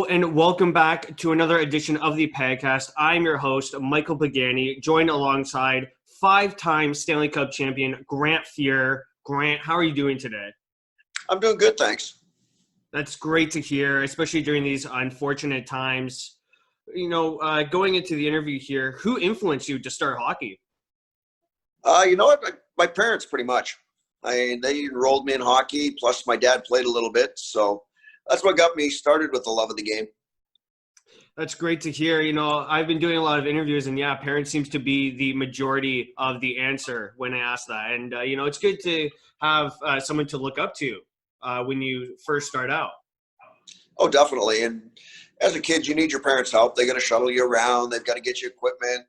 and welcome back to another edition of the Pagcast. I'm your host, Michael Pagani, joined alongside five-time Stanley Cup champion Grant Fuhr. Grant, how are you doing today? I'm doing good, thanks. That's great to hear, especially during these unfortunate times. Going into the interview here, who influenced you to start hockey? You know what? My parents, pretty much. They enrolled me in hockey, plus my dad played a little bit, so that's what got me started with the love of the game. That's great to hear. I've been doing a lot of interviews, and parents seems to be the majority of the answer when I ask that. And, it's good to have someone to look up to when you first start out. Oh, definitely. And as a kid, you need your parents' help. They got to shuttle you around. They've got to get you equipment.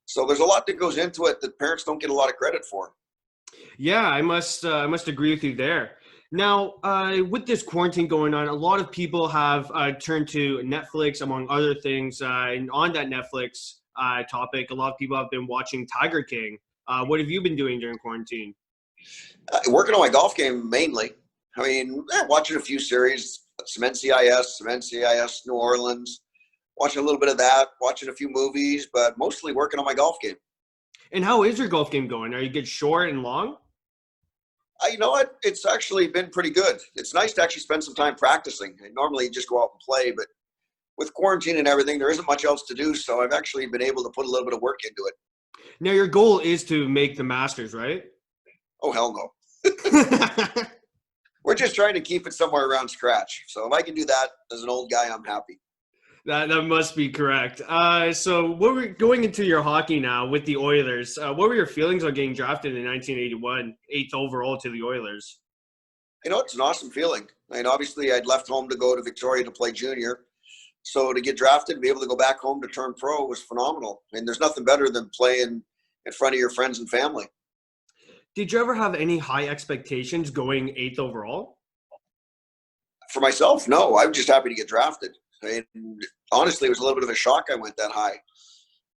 So there's a lot that goes into it that parents don't get a lot of credit for. Yeah, I must agree with you there. Now, with this quarantine going on, a lot of people have turned to Netflix, among other things. And on that Netflix topic, a lot of people have been watching Tiger King. What have you been doing during quarantine? Working on my golf game mainly. Watching a few series, some NCIS New Orleans, watching a little bit of that, watching a few movies, but mostly working on my golf game. And how is your golf game going? Are you good short and long? You know what? It's actually been pretty good. It's nice to actually spend some time practicing. I normally just go out and play, but with quarantine and everything, there isn't much else to do. So I've actually been able to put a little bit of work into it. Now, your goal is to make the Masters, right? Oh, hell no. We're just trying to keep it somewhere around scratch. So if I can do that as an old guy, I'm happy. That must be correct. So what we're going into your hockey now with the Oilers. What were your feelings on getting drafted in 1981, 8th overall to the Oilers? It's an awesome feeling. Obviously, I'd left home to go to Victoria to play junior. So to get drafted and be able to go back home to turn pro was phenomenal. There's nothing better than playing in front of your friends and family. Did you ever have any high expectations going 8th overall? For myself, no. I was just happy to get drafted. Honestly, it was a little bit of a shock I went that high.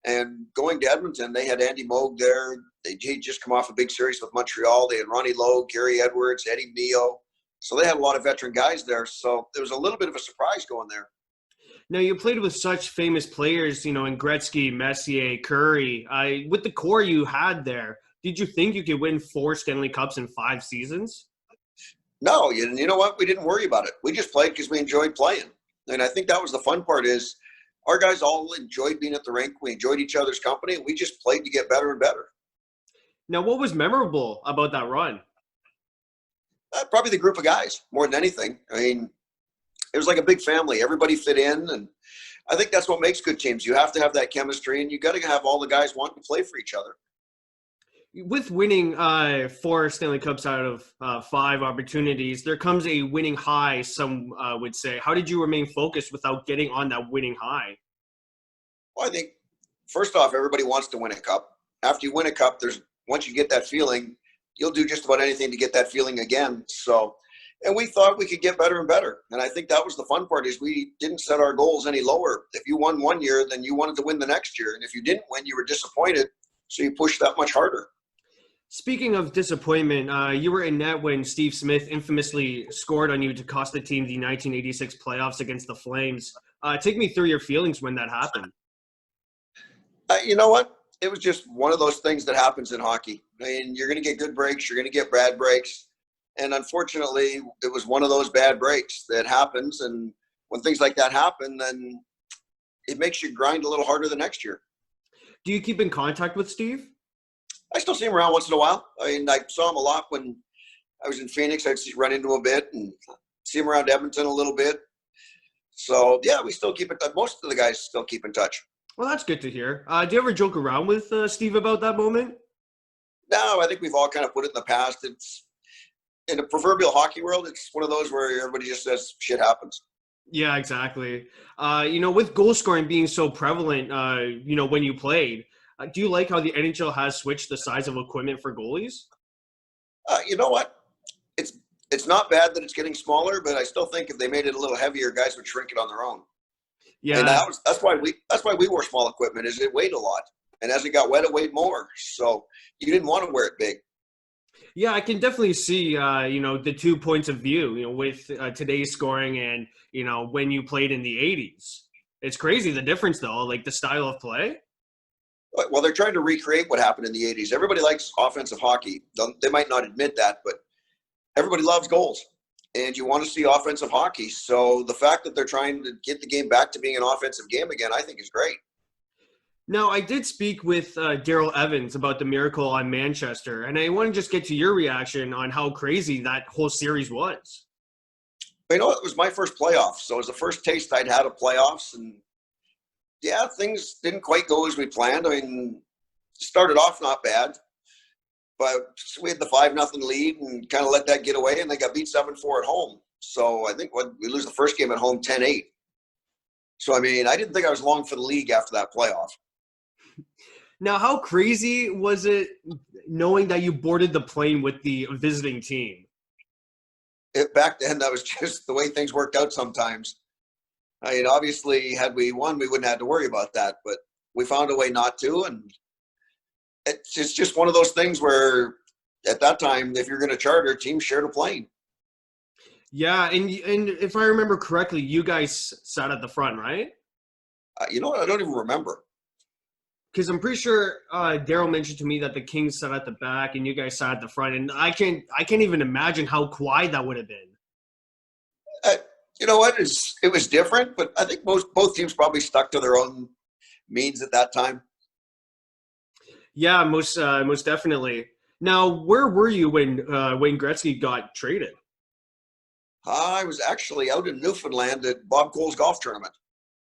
And going to Edmonton, they had Andy Moog there. He'd just come off a big series with Montreal. They had Ronnie Lowe, Gary Edwards, Eddie Mio. So they had a lot of veteran guys there. So there was a little bit of a surprise going there. Now, you played with such famous players, in Gretzky, Messier, Curry. With the core you had there, did you think you could win 4 Stanley Cups in 5 seasons? No, you know what? We didn't worry about it. We just played because we enjoyed playing. And I think that was the fun part is our guys all enjoyed being at the rink. We enjoyed each other's company. And we just played to get better and better. Now, what was memorable about that run? Probably the group of guys more than anything. It was like a big family. Everybody fit in. And I think that's what makes good teams. You have to have that chemistry, and you got to have all the guys wanting to play for each other. With winning 4 Stanley Cups out of 5 opportunities, there comes a winning high, some would say. How did you remain focused without getting on that winning high? Well, I think, first off, everybody wants to win a cup. After you win a cup, once you get that feeling, you'll do just about anything to get that feeling again. And we thought we could get better and better. And I think that was the fun part is we didn't set our goals any lower. If you won one year, then you wanted to win the next year. And if you didn't win, you were disappointed. So you pushed that much harder. Speaking of disappointment, you were in net when Steve Smith infamously scored on you to cost the team the 1986 playoffs against the Flames. Take me through your feelings when that happened. You know what? It was just one of those things that happens in hockey. You're going to get good breaks. You're going to get bad breaks. And unfortunately, it was one of those bad breaks that happens. And when things like that happen, then it makes you grind a little harder the next year. Do you keep in contact with Steve? I still see him around once in a while. I saw him a lot when I was in Phoenix. I'd run into him a bit and see him around Edmonton a little bit. So, yeah, we still keep in touch. Most of the guys still keep in touch. Well, that's good to hear. Do you ever joke around with Steve about that moment? No, I think we've all kind of put it in the past. It's in the proverbial hockey world, it's one of those where everybody just says shit happens. Yeah, exactly. With goal scoring being so prevalent, when you played, do you like how the NHL has switched the size of equipment for goalies? You know what? It's not bad that it's getting smaller, but I still think if they made it a little heavier, guys would shrink it on their own. Yeah, and that's why we wore small equipment. Is it weighed a lot, and as it got wet, it weighed more. So you didn't want to wear it big. Yeah, I can definitely see, the 2 points of view, with today's scoring and, when you played in the 80s. It's crazy the difference, though, like the style of play. Well, they're trying to recreate what happened in the 80s. Everybody likes offensive hockey. They might not admit that, but everybody loves goals. And you want to see offensive hockey. So the fact that they're trying to get the game back to being an offensive game again, I think is great. Now, I did speak with Daryl Evans about the miracle on Manchester, and I want to just get to your reaction on how crazy that whole series was. But it was my first playoffs. So it was the first taste I'd had of playoffs. And yeah, things didn't quite go as we planned. I mean, started off not bad, but we had the 5-0 lead and kind of let that get away, and they got beat 7-4 at home. So I think we lose the first game at home 10-8. So, I mean, I didn't think I was long for the league after that playoff. Now, how crazy was it knowing that you boarded the plane with the visiting team? Back then, that was just the way things worked out sometimes. I mean, obviously, had we won, we wouldn't have to worry about that. But we found a way not to, and it's just one of those things where at that time, if you're going to charter, teams shared a plane. Yeah, and if I remember correctly, you guys sat at the front, right? You know what? I don't even remember. Because I'm pretty sure Daryl mentioned to me that the Kings sat at the back and you guys sat at the front, and I can't even imagine how quiet that would have been. You know what? It was different, but I think both teams probably stuck to their own means at that time. Yeah, most definitely. Now, where were you when Wayne Gretzky got traded? I was actually out in Newfoundland at Bob Cole's golf tournament.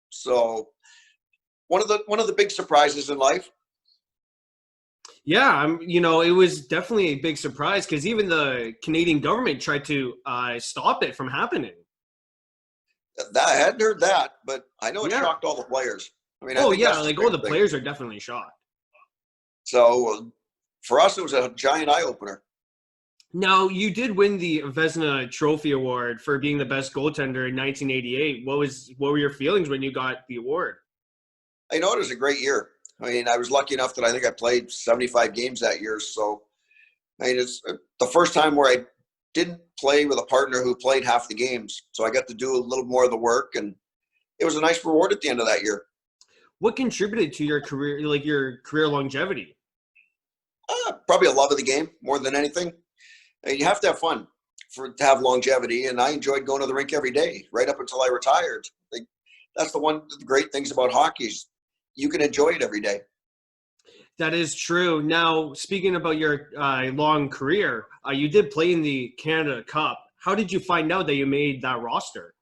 So one of the big surprises in life. Yeah, it was definitely a big surprise because even the Canadian government tried to stop it from happening. I hadn't heard that, but I know it Yeah. shocked all the players. I mean, I Oh think yeah, that's the like all big the thing. players are definitely shocked. So for us, it was a giant eye opener. Now, you did win the Vezina Trophy Award for being the best goaltender in 1988. What were your feelings when you got the award? I know it was a great year. I mean, I was lucky enough that I think I played 75 games that year. So I mean, it's the first time where I didn't play with a partner who played half the games. So I got to do a little more of the work, and it was a nice reward at the end of that year. What contributed to your career, like your career longevity? Probably a love of the game more than anything. And you have to have fun to have longevity, and I enjoyed going to the rink every day right up until I retired. Like, that's one of the great things about hockey is you can enjoy it every day. That is true. Now, speaking about your long career, you did play in the Canada Cup. How did you find out that you made that roster?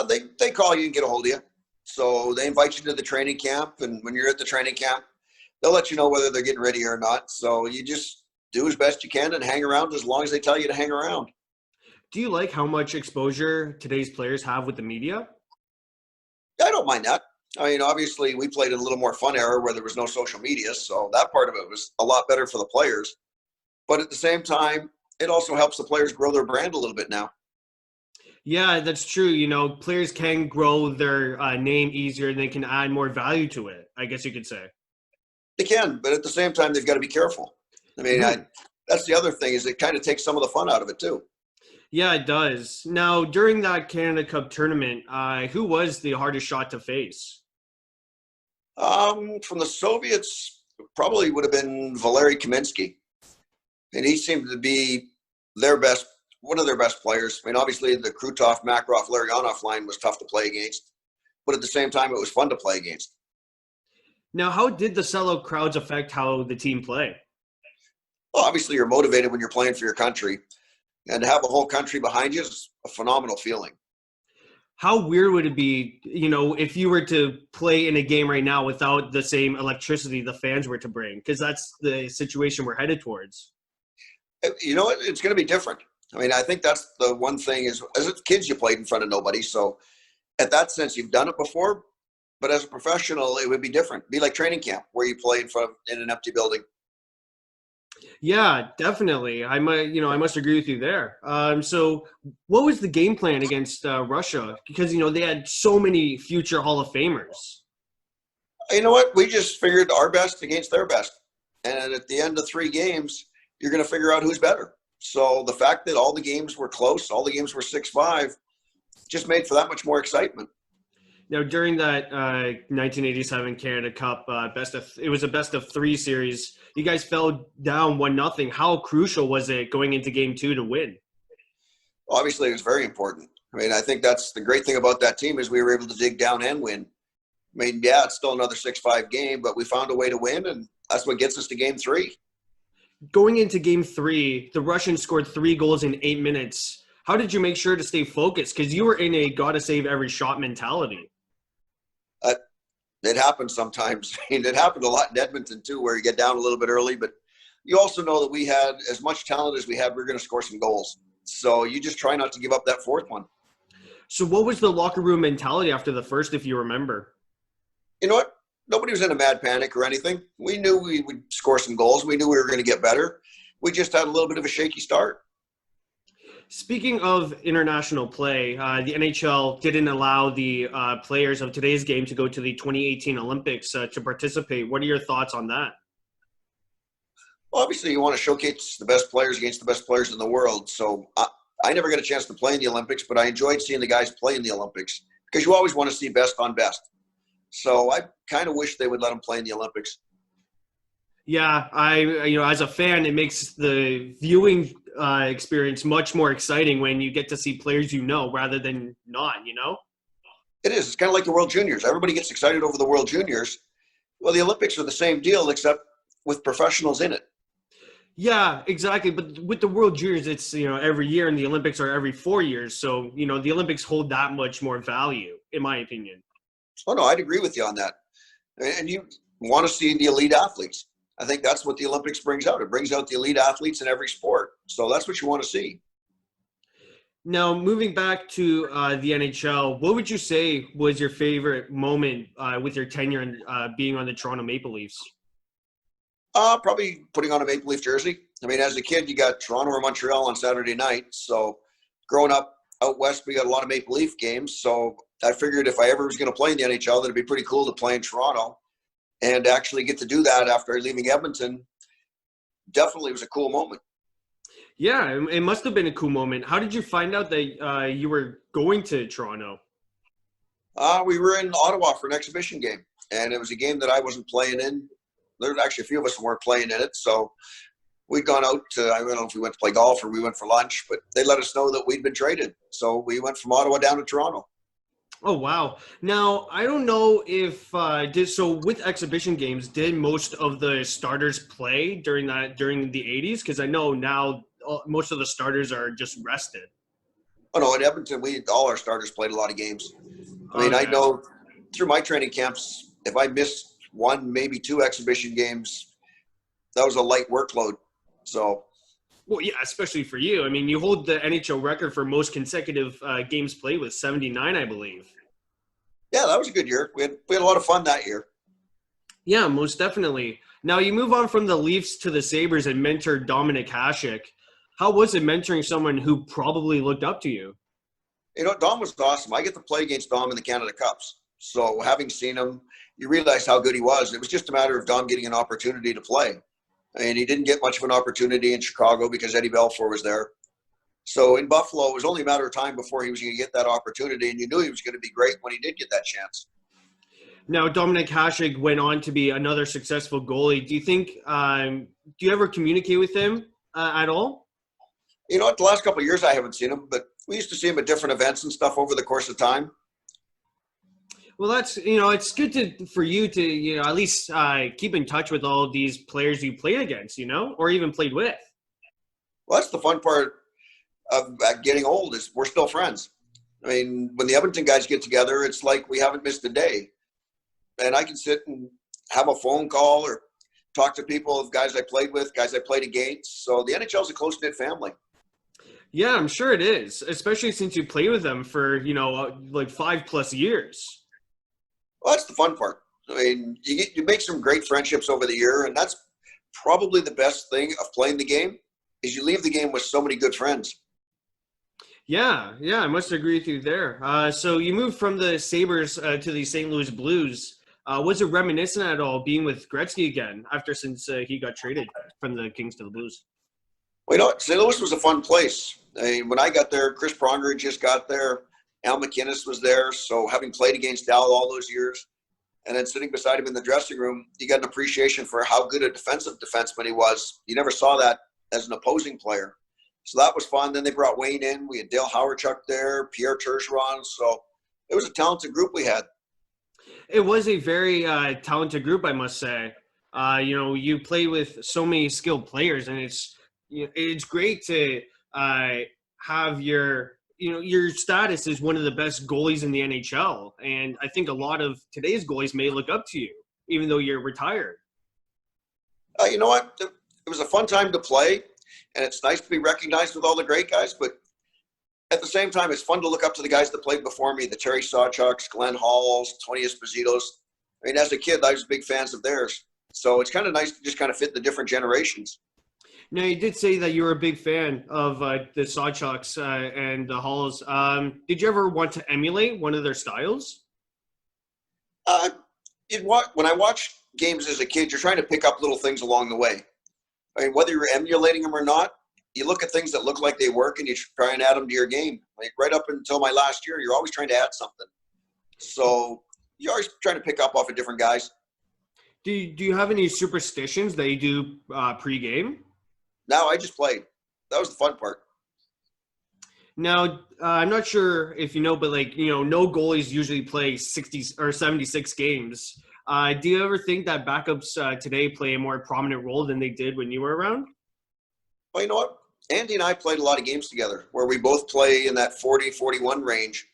They call you and get a hold of you. So they invite you to the training camp, and when you're at the training camp, they'll let you know whether they're getting ready or not. So you just do as best you can and hang around as long as they tell you to hang around. Do you like how much exposure today's players have with the media? I don't mind that. I mean, obviously, we played in a little more fun era where there was no social media, so that part of it was a lot better for the players. But at the same time, it also helps the players grow their brand a little bit now. Yeah, that's true. Players can grow their name easier and they can add more value to it, I guess you could say. They can, but at the same time, they've got to be careful. I mean, that's the other thing is it kind of takes some of the fun out of it too. Yeah, it does. Now, during that Canada Cup tournament, who was the hardest shot to face? From the Soviets, probably would have been Valeri Kaminsky, and he seemed to be one of their best players. I mean, obviously the Krutov, Makarov, Larionov line was tough to play against, but at the same time, it was fun to play against. Now, how did the sellout crowds affect how the team play? Well, obviously, you're motivated when you're playing for your country, and to have a whole country behind you is a phenomenal feeling. How weird would it be, if you were to play in a game right now without the same electricity the fans were to bring? Because that's the situation we're headed towards. You know what? It's going to be different. I mean, I think that's the one thing is as kids, you played in front of nobody. So at that sense, you've done it before. But as a professional, it would be different. It'd be like training camp where you play in an empty building. Yeah, definitely. I must agree with you there. So what was the game plan against Russia? Because, they had so many future Hall of Famers. You know what? We just figured our best against their best. And at the end of 3 games, you're going to figure out who's better. So the fact that all the games were close, all the games were 6-5, just made for that much more excitement. Now, during that 1987 Canada Cup, it was a best-of-3 series. You guys fell down 1-0. How crucial was it going into Game 2 to win? Obviously, it was very important. I mean, I think that's the great thing about that team is we were able to dig down and win. I mean, yeah, it's still another 6-5 game, but we found a way to win, and that's what gets us to Game 3. Going into Game 3, the Russians scored 3 goals in 8 minutes. How did you make sure to stay focused? Because you were in a gotta-save-every-shot mentality. It happens sometimes. I mean, it happened a lot in Edmonton, too, where you get down a little bit early, but you also know that we had as much talent as we had, we were going to score some goals. So you just try not to give up that fourth one. So what was the locker room mentality after the first, if you remember? You know what? Nobody was in a mad panic or anything. We knew we would score some goals. We knew we were going to get better. We just had a little bit of a shaky start. Speaking of international play, the NHL didn't allow the players of today's game to go to the 2018 Olympics to participate. What are your thoughts on that? Well, obviously, you want to showcase the best players against the best players in the world. So I never got a chance to play in the Olympics, but I enjoyed seeing the guys play in the Olympics because you always want to see best on best. So I kind of wish they would let them play in the Olympics. Yeah, as a fan, it makes the viewing experience much more exciting when you get to see players rather than not, It is. It's kind of like the World Juniors. Everybody gets excited over the World Juniors. Well, the Olympics are the same deal, except with professionals in it. Yeah, exactly. But with the World Juniors, it's, every year, and the Olympics are every 4 years. So, the Olympics hold that much more value, in my opinion. Oh, no, I'd agree with you on that. And you want to see the elite athletes. I think that's what the Olympics brings out. It brings out the elite athletes in every sport. So that's what you want to see. Now, moving back to the NHL, what would you say was your favorite moment with your tenure and being on the Toronto Maple Leafs? Probably putting on a Maple Leaf jersey. I mean, as a kid, you got Toronto or Montreal on Saturday night. So growing up out west, we got a lot of Maple Leaf games. So I figured if I ever was going to play in the NHL, that it'd be pretty cool to play in Toronto. And actually get to do that after leaving Edmonton definitely was a cool moment. Yeah, it must have been a cool moment. How did you find out that you were going to Toronto? We were in Ottawa for an exhibition game, and it was a game that I wasn't playing in. There were actually a few of us who weren't playing in it, so we'd gone out to, I don't know if we went to play golf or we went for lunch, but they let us know that we'd been traded. So we went from Ottawa down to Toronto. Oh, wow. Now, I don't know if with exhibition games, did most of the starters play during the 80s? Because I know now most of the starters are just rested. Oh, no, in Edmonton, all our starters played a lot of games. I mean, okay. I know through my training camps, if I missed 1, maybe 2 exhibition games, that was a light workload. So. Well, yeah, especially for you. I mean, you hold the NHL record for most consecutive games played with 79, I believe. Yeah, that was a good year. We had a lot of fun that year. Yeah, most definitely. Now, you move on from the Leafs to the Sabres and mentor Dominik Hasek. How was it mentoring someone who probably looked up to you? Dom was awesome. I get to play against Dom in the Canada Cups. So having seen him, you realize how good he was. It was just a matter of Dom getting an opportunity to play. And he didn't get much of an opportunity in Chicago because Eddie Belfour was there. So in Buffalo, it was only a matter of time before he was going to get that opportunity, and you knew he was going to be great when he did get that chance. Now, Dominik Hasek went on to be another successful goalie. Do you think do you ever communicate with him at all? The last couple of years I haven't seen him, but we used to see him at different events and stuff over the course of time. Well, that's, it's good for you to, at least keep in touch with all of these players you played against, or even played with. Well, that's the fun part of getting old is we're still friends. I mean, when the Edmonton guys get together, it's like we haven't missed a day. And I can sit and have a phone call or talk to people of guys I played with, guys I played against. So the NHL is a close-knit family. Yeah, I'm sure it is, especially since you played with them for, like 5+ years. Well, that's the fun part. I mean, you make some great friendships over the year, and that's probably the best thing of playing the game is you leave the game with so many good friends. Yeah, I must agree with you there. So you moved from the Sabres to the St. Louis Blues. Was it reminiscent at all being with Gretzky again since he got traded from the Kings to the Blues? Well, St. Louis was a fun place. I mean, when I got there, Chris Pronger had just got there. Al McInnes was there. So having played against Al all those years and then sitting beside him in the dressing room, you got an appreciation for how good a defensive defenseman he was. You never saw that as an opposing player. So that was fun. Then they brought Wayne in. We had Dale Howarchuk there, Pierre Turgeron. So it was a talented group we had. It was a very talented group, I must say. You play with so many skilled players, and it's great to have your status as one of the best goalies in the NHL. And I think a lot of today's goalies may look up to you, even though you're retired. You know what? It was a fun time to play, and it's nice to be recognized with all the great guys. But at the same time, it's fun to look up to the guys that played before me, the Terry Sawchucks, Glenn Halls, Tony Espositos. I mean, as a kid, I was big fans of theirs. So it's kind of nice to just kind of fit the different generations. Now, you did say that you were a big fan of the Sawchucks and the Halls. Did you ever want to emulate one of their styles? When I watch games as a kid, you're trying to pick up little things along the way. I mean, whether you're emulating them or not, you look at things that look like they work and you try and add them to your game. Like right up until my last year, you're always trying to add something. So you're always trying to pick up off of different guys. Do you have any superstitions that you do pregame? No, I just played. That was the fun part. Now, I'm not sure if you know, but no goalies usually play 60 or 76 games. Do you ever think that backups today play a more prominent role than they did when you were around? Well, you know what? Andy and I played a lot of games together where we both play in that 40-41 range.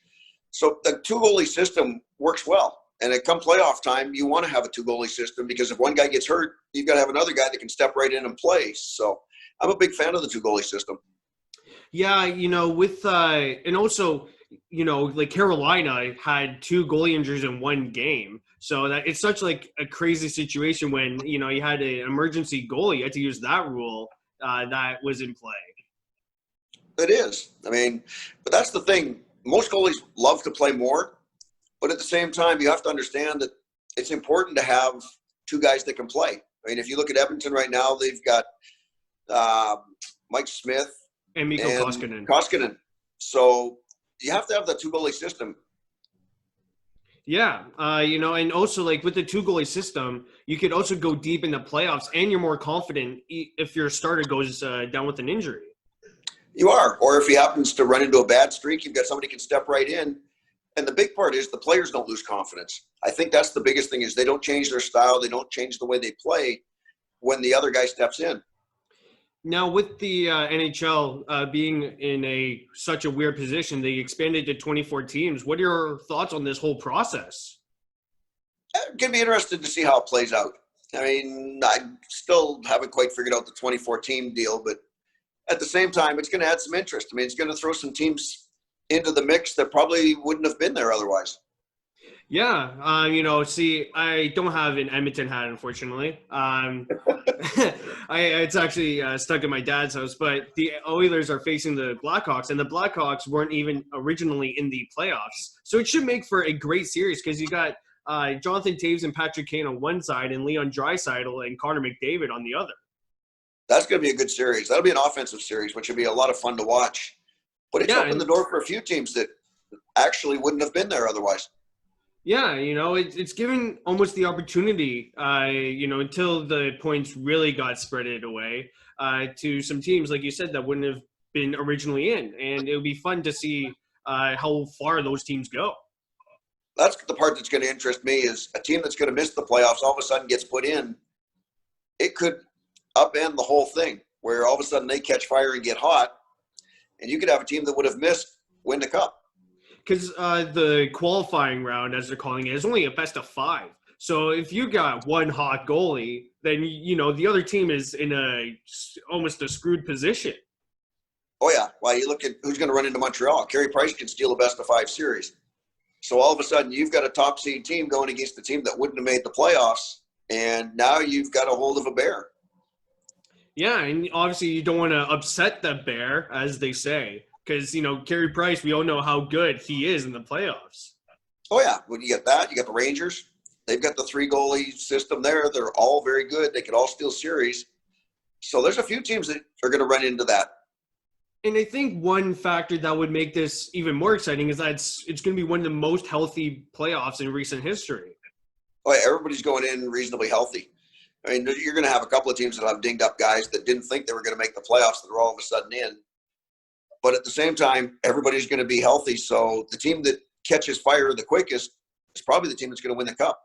So the two-goalie system works well. And at come playoff time, you want to have a two-goalie system because if one guy gets hurt, you've got to have another guy that can step right in and play. So I'm a big fan of the two-goalie system. Yeah, and also, like Carolina had two goalie injuries in one game. So that it's such like a crazy situation when, you had an emergency goalie. You had to use that rule that was in play. It is. I mean, but that's the thing. Most goalies love to play more, but at the same time, you have to understand that it's important to have two guys that can play. I mean, if you look at Edmonton right now, they've got Mike Smith and Mikko Koskinen. So you have to have that two goalie system. Yeah, and also like with the two goalie system, you could also go deep in the playoffs, and you're more confident if your starter goes down with an injury. You are, or if he happens to run into a bad streak, you've got somebody who can step right in. And the big part is the players don't lose confidence. I think that's the biggest thing is they don't change their style, they don't change the way they play when the other guy steps in. Now, with the NHL being in such a weird position, they expanded to 24 teams. What are your thoughts on this whole process? I'm going to be interested to see how it plays out. I mean, I still haven't quite figured out the 24-team deal, but at the same time, it's going to add some interest. I mean, it's going to throw some teams into the mix that probably wouldn't have been there otherwise. Yeah, I don't have an Edmonton hat, unfortunately. It's actually stuck in my dad's house, but the Oilers are facing the Blackhawks, and the Blackhawks weren't even originally in the playoffs. So it should make for a great series because you got Jonathan Toews and Patrick Kane on one side and Leon Draisaitl and Connor McDavid on the other. That's going to be a good series. That'll be an offensive series, which will be a lot of fun to watch. But it's opened the door for a few teams that actually wouldn't have been there otherwise. Yeah, it's given almost the opportunity, until the points really got spreaded away to some teams, like you said, that wouldn't have been originally in. And it would be fun to see how far those teams go. That's the part that's going to interest me is a team that's going to miss the playoffs all of a sudden gets put in. It could upend the whole thing where all of a sudden they catch fire and get hot. And you could have a team that would have missed win the cup. Because the qualifying round, as they're calling it, is only a best of 5. So if you got one hot goalie, then, the other team is in almost a screwed position. Oh, yeah. Well, you look at who's going to run into Montreal. Carey Price can steal a best of 5 series. So all of a sudden, you've got a top seed team going against a team that wouldn't have made the playoffs, and now you've got a hold of a bear. Yeah, and obviously you don't want to upset the bear, as they say. Because, Carey Price, we all know how good he is in the playoffs. Oh, yeah. When you get that, you got the Rangers. They've got the 3-goalie system there. They're all very good. They could all steal series. So there's a few teams that are going to run into that. And I think one factor that would make this even more exciting is that it's going to be one of the most healthy playoffs in recent history. Oh, everybody's going in reasonably healthy. I mean, you're going to have a couple of teams that have dinged up guys that didn't think they were going to make the playoffs that are all of a sudden in. But at the same time, everybody's going to be healthy. So the team that catches fire the quickest is probably the team that's going to win the cup.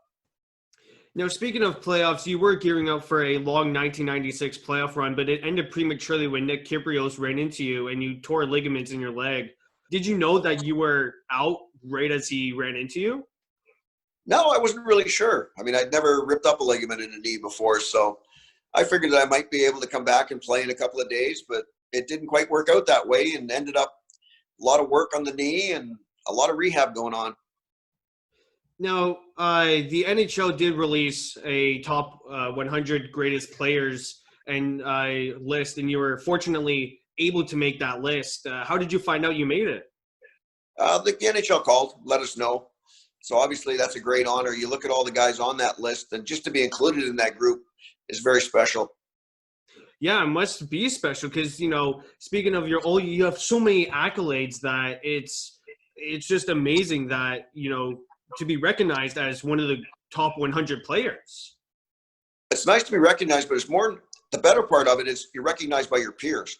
Now, speaking of playoffs, you were gearing up for a long 1996 playoff run, but it ended prematurely when Nick Kyprios ran into you and you tore ligaments in your leg. Did you know that you were out right as he ran into you? No, I wasn't really sure. I mean, I'd never ripped up a ligament in a knee before, so I figured that I might be able to come back and play in a couple of days, but it didn't quite work out that way and ended up a lot of work on the knee and a lot of rehab going on. Now, the NHL did release a top 100 greatest players and list, and you were fortunately able to make that list. How did you find out you made it? The NHL called, let us know. So obviously that's a great honor. You look at all the guys on that list, and just to be included in that group is very special. Yeah, it must be special because, you know, speaking of you have so many accolades that it's just amazing that, you know, to be recognized as one of the top 100 players. It's nice to be recognized, but it's more, the better part of it is you're recognized by your peers.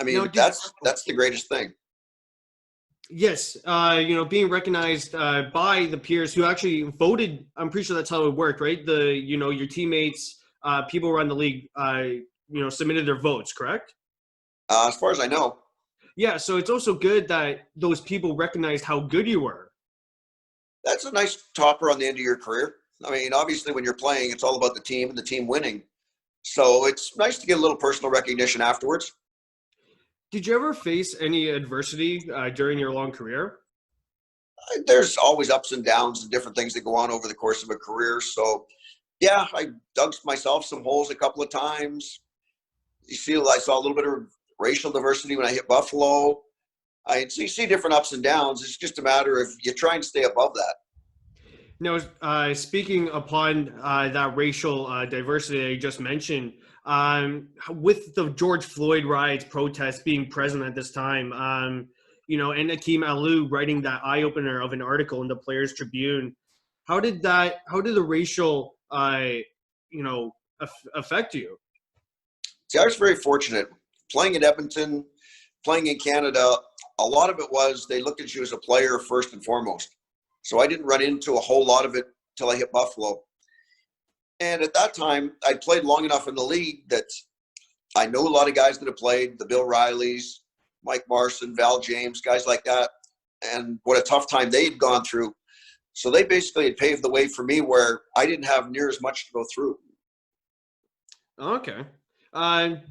I mean, now, that's the greatest thing. Yes, you know, being recognized by the peers who actually voted. I'm pretty sure that's how it worked, right? Your teammates, people around the league, submitted their votes, correct? As far as I know. Yeah, so it's also good that those people recognized how good you were. That's a nice topper on the end of your career. I mean, obviously when you're playing, it's all about the team and the team winning. So it's nice to get a little personal recognition afterwards. Did you ever face any adversity during your long career? There's always ups and downs and different things that go on over the course of a career. So, yeah, I dug myself some holes a couple of times. I saw a little bit of racial diversity when I hit Buffalo. So you see different ups and downs. It's just a matter of you try and stay above that. Now, speaking upon that racial diversity that you just mentioned, with the George Floyd riots, protests being present at this time, and Akeem Alou writing that eye opener of an article in the Players Tribune, how did the racial, affect you? See, I was very fortunate playing in Edmonton, playing in Canada. A lot of it was they looked at you as a player first and foremost. So I didn't run into a whole lot of it till I hit Buffalo. And at that time, I played long enough in the league that I know a lot of guys that have played, the Bill Rileys, Mike Marson, Val James, guys like that, and what a tough time they'd gone through. So they basically had paved the way for me where I didn't have near as much to go through. Okay.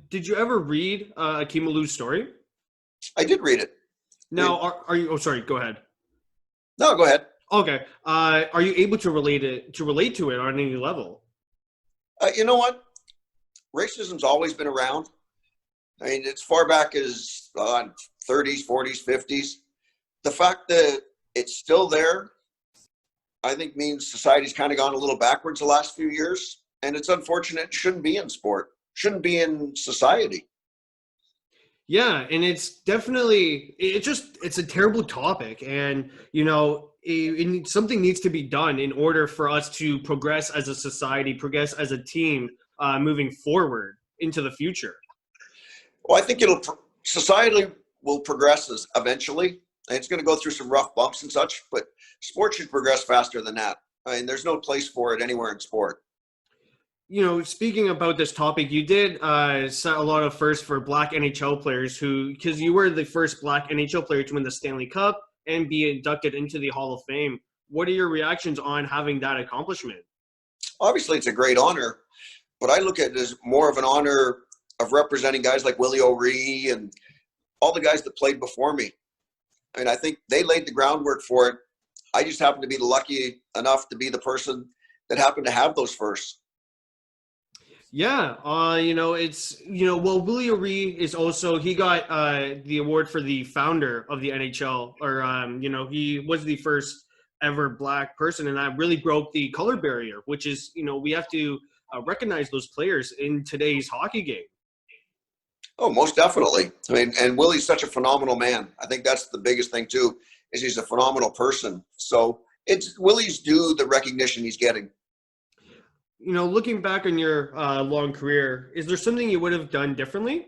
Did you ever read Akeem Alou's story? I did read it. Now, are you? Oh, sorry. Go ahead. No, go ahead. Okay. Are you able to relate to it on any level? You know what? Racism's always been around. I mean, as far back as 30s, 40s, 50s. The fact that it's still there, I think, means society's kind of gone a little backwards the last few years. And it's unfortunate. It shouldn't be in sport. Shouldn't be in society. Yeah, and it's definitely it's a terrible topic, and something needs to be done in order for us to progress as a society, progress as a team, moving forward into the future. Well, I think society will progress eventually, and it's going to go through some rough bumps and such. But sport should progress faster than that. I mean, there's no place for it anywhere in sport. Speaking about this topic, you did set a lot of firsts for Black NHL players because you were the first Black NHL player to win the Stanley Cup and be inducted into the Hall of Fame. What are your reactions on having that accomplishment? Obviously, it's a great honor, but I look at it as more of an honor of representing guys like Willie O'Ree and all the guys that played before me. And I think they laid the groundwork for it. I just happened to be lucky enough to be the person that happened to have those firsts. Yeah, Willie O'Ree is also, he got the award for the founder of the NHL, or, he was the first ever Black person, and that really broke the color barrier, which is, we have to recognize those players in today's hockey game. Oh, most definitely. I mean, and Willie's such a phenomenal man. I think that's the biggest thing too, is he's a phenomenal person. So it's Willie's due the recognition he's getting. Looking back on your long career, is there something you would have done differently?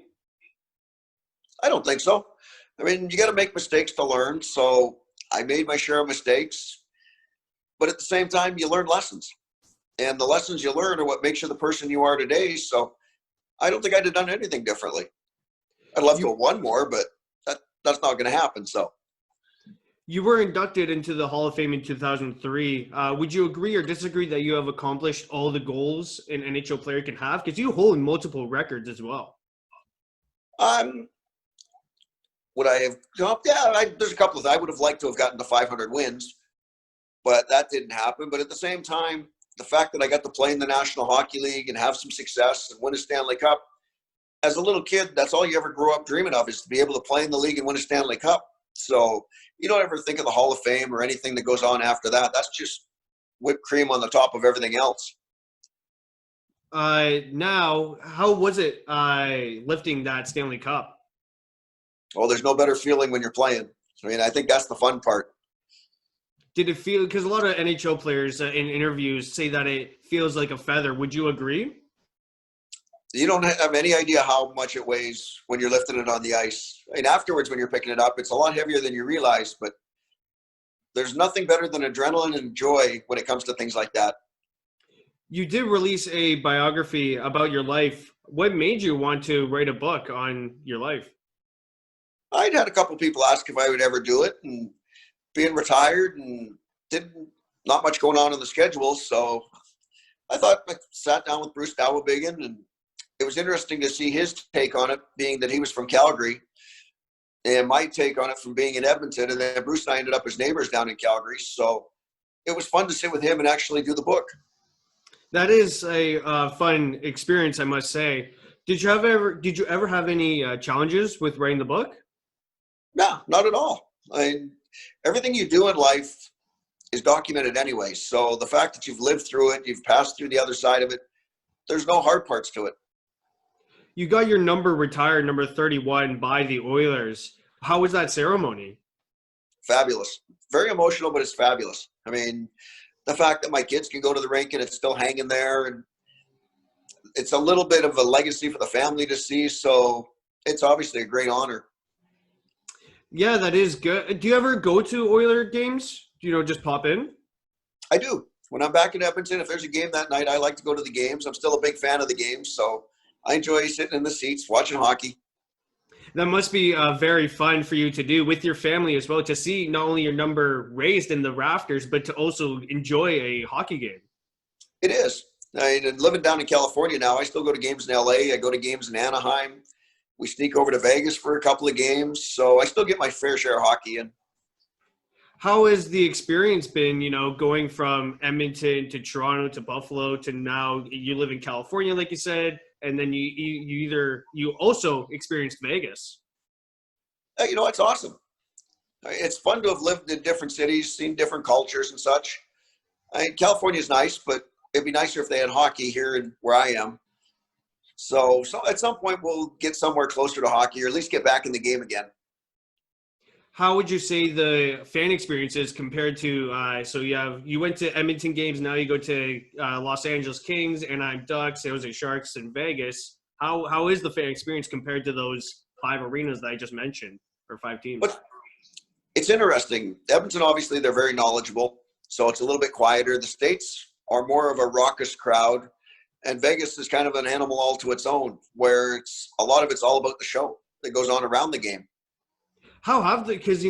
I don't think so. I mean, you got to make mistakes to learn. So I made my share of mistakes, but at the same time, you learn lessons. And the lessons you learn are what makes you the person you are today. So I don't think I'd have done anything differently. I'd love to have won more, but that's not going to happen. So you were inducted into the Hall of Fame in 2003. Would you agree or disagree that you have accomplished all the goals an NHL player can have? Because you hold multiple records as well. Would I have? Yeah, there's a couple of. I would have liked to have gotten to 500 wins, but that didn't happen. But at the same time, the fact that I got to play in the National Hockey League and have some success and win a Stanley Cup, as a little kid, that's all you ever grew up dreaming of, is to be able to play in the league and win a Stanley Cup. So you don't ever think of the Hall of Fame or anything that goes on after that. That's just whipped cream on the top of everything else. Now, how was it lifting that Stanley Cup? Oh, there's no better feeling when you're playing. I mean, I think that's the fun part. Did it feel, because a lot of NHL players in interviews say that it feels like a feather. Would you agree? You don't have any idea how much it weighs when you're lifting it on the ice. I mean, afterwards, when you're picking it up, it's a lot heavier than you realize, but there's nothing better than adrenaline and joy when it comes to things like that. You did release a biography about your life. What made you want to write a book on your life? I'd had a couple people ask if I would ever do it, and being retired and not much going on in the schedule. So I thought I sat down with Bruce Dawabigan, and it was interesting to see his take on it, being that he was from Calgary, and my take on it from being in Edmonton. And then Bruce and I ended up as neighbors down in Calgary. So it was fun to sit with him and actually do the book. That is a fun experience, I must say. Did you ever have any challenges with writing the book? No, not at all. Everything you do in life is documented anyway. So the fact that you've lived through it, you've passed through the other side of it, there's no hard parts to it. You got your number retired, number 31, by the Oilers. How was that ceremony? Fabulous. Very emotional, but it's fabulous. I mean, the fact that my kids can go to the rink and it's still hanging there, and it's a little bit of a legacy for the family to see. So it's obviously a great honor. Yeah, that is good. Do you ever go to Oiler games? Just pop in? I do. When I'm back in Edmonton, if there's a game that night, I like to go to the games. I'm still a big fan of the games, so I enjoy sitting in the seats watching hockey. That must be very fun for you to do with your family as well, to see not only your number raised in the rafters, but to also enjoy a hockey game. It is. Living down in California now, I still go to games in LA. I go to games in Anaheim. We sneak over to Vegas for a couple of games. So I still get my fair share of hockey in. How has the experience been, going from Edmonton to Toronto to Buffalo to now you live in California, like you said, and then you also experienced Vegas? It's awesome. It's fun to have lived in different cities, seen different cultures and such. California is nice, but it'd be nicer if they had hockey here where I am. So at some point we'll get somewhere closer to hockey, or at least get back in the game again. How would you say the fan experience is compared to, you went to Edmonton games, now you go to Los Angeles Kings, Anaheim Ducks, San Jose Sharks, and Vegas. How is the fan experience compared to those 5 arenas that I just mentioned, or 5 teams? But it's interesting. Edmonton, obviously, they're very knowledgeable, so it's a little bit quieter. The States are more of a raucous crowd, and Vegas is kind of an animal all to its own, where a lot of it's all about the show that goes on around the game. How have they? Because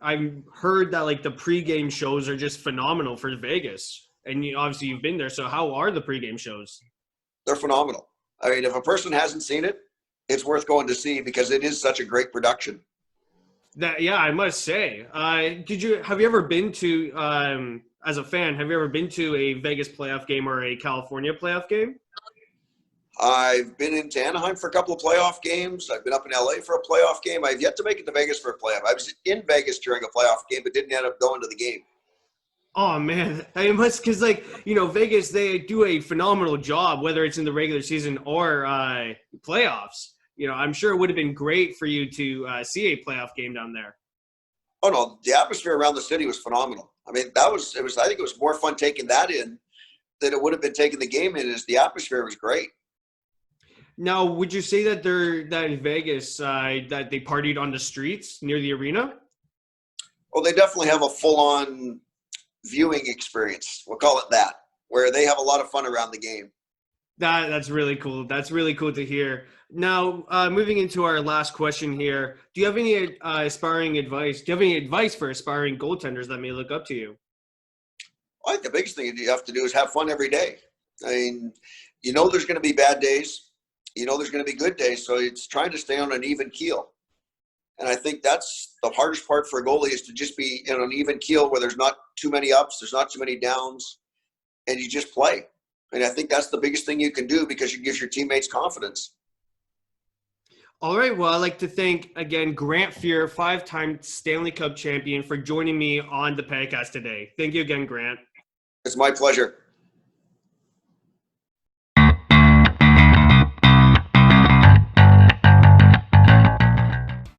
I've heard that like the pregame shows are just phenomenal for Vegas, and obviously you've been there. So how are the pregame shows? They're phenomenal. I mean, if a person hasn't seen it, it's worth going to see because it is such a great production. I must say. Have you ever been to as a fan? Have you ever been to a Vegas playoff game or a California playoff game? I've been into Anaheim for a couple of playoff games. I've been up in LA for a playoff game. I've yet to make it to Vegas for a playoff. I was in Vegas during a playoff game, but didn't end up going to the game. Oh man, I must because Vegas they do a phenomenal job whether it's in the regular season or playoffs. I'm sure it would have been great for you to see a playoff game down there. Oh no, the atmosphere around the city was phenomenal. I mean, it was. I think it was more fun taking that in than it would have been taking the game in. Is the atmosphere was great. Now, would you say that in Vegas that they partied on the streets near the arena? Well, they definitely have a full-on viewing experience. We'll call it that, where they have a lot of fun around the game. That's really cool. That's really cool to hear. Now, moving into our last question here, do you have any aspiring advice? Do you have any advice for aspiring goaltenders that may look up to you? I think the biggest thing you have to do is have fun every day. I mean, there's going to be bad days. There's going to be good days. So it's trying to stay on an even keel. And I think that's the hardest part for a goalie is to just be in an even keel where there's not too many ups, there's not too many downs, and you just play. And I think that's the biggest thing you can do because it gives your teammates confidence. All right. Well, I'd like to thank again Grant Fuhr, 5-time Stanley Cup champion, for joining me on the podcast today. Thank you again, Grant. It's my pleasure.